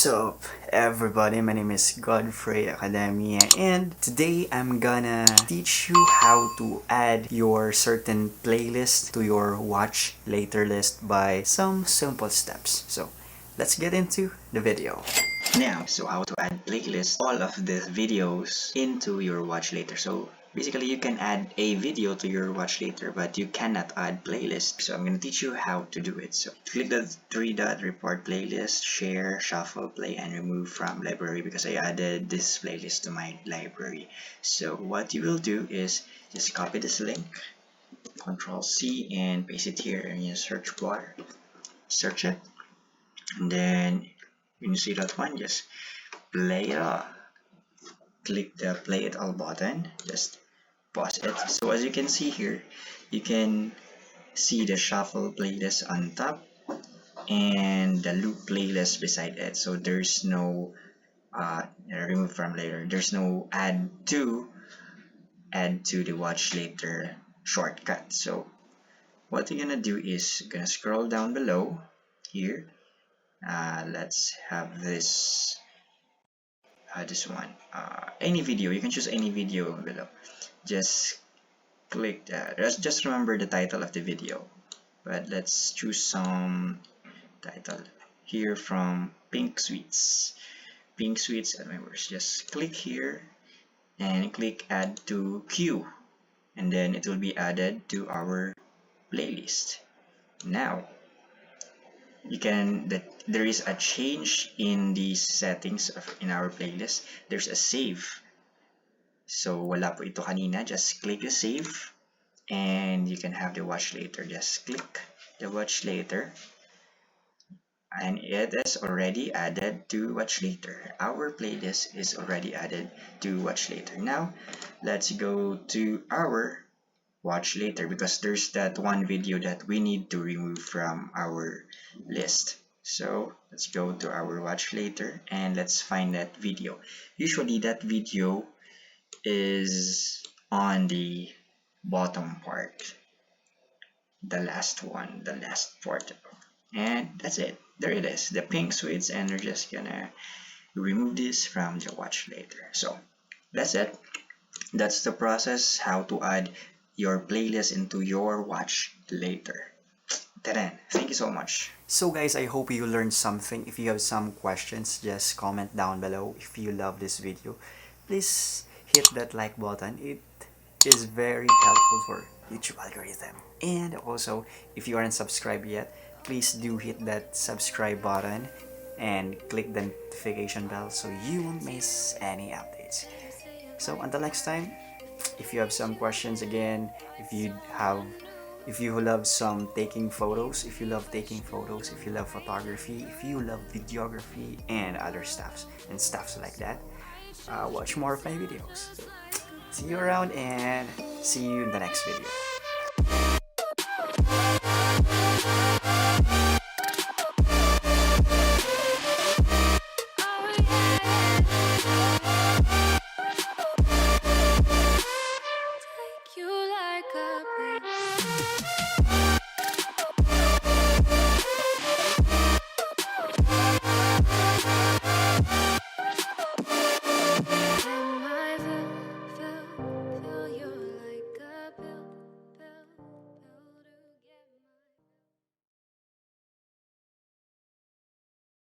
What's up everybody, my name is Godfrey Academia, and today I'm gonna teach you how to add your certain playlist to your watch later list by some simple steps. So let's get into the video. Now, how to add playlist all of the videos into your watch later. So basically you can add a video to your watch later, but you cannot add playlist. So I'm going to teach you how to do it. So click the three-dot report playlist, share, shuffle, play, and remove from library, because I added this playlist to my library. So what you will do is just copy this link, Control C, and paste it here in your search bar. Search it, and then when you see that one, just play it all. Click the play it all button, just pause it. So as you can see here, you can see the shuffle playlist on top and the loop playlist beside it. So there's no remove from later, there's no add to the watch later shortcut. So what you're gonna do is you're gonna scroll down below here. Let's have this one, any video. You can choose any video below. Just click that. Just remember the title of the video, but let's choose some title here from Pink Sweets at my worst. Just click here and click add to queue, and then it will be added to our playlist. Now there is a change in the settings in our playlist. There's a save. So wala po ito kanina. Just click the save and you can have the watch later. Just click the watch later and it is already added to watch later. Our playlist is already added to watch later. Now let's go to our watch later, because there's that one video that we need to remove from our list. So let's go to our watch later and let's find that video. Usually that video is on the bottom part, the last part, and that's it. There it is, the Pink Sweets, and we're just gonna remove this from the watch later. So that's it. That's the process how to add your playlist into your watch later. Thank you so much. So guys, I hope you learned something. If you have some questions, just comment down below. If you love this video, please hit that like button. It is very helpful for YouTube algorithm. And also, if you aren't subscribed yet, please do hit that subscribe button and click the notification bell so you won't miss any updates. So until next time, if you have some questions, again, if you love some taking photos, if you love photography, if you love videography and other stuffs like that, watch more of my videos. See you around and see you in the next video.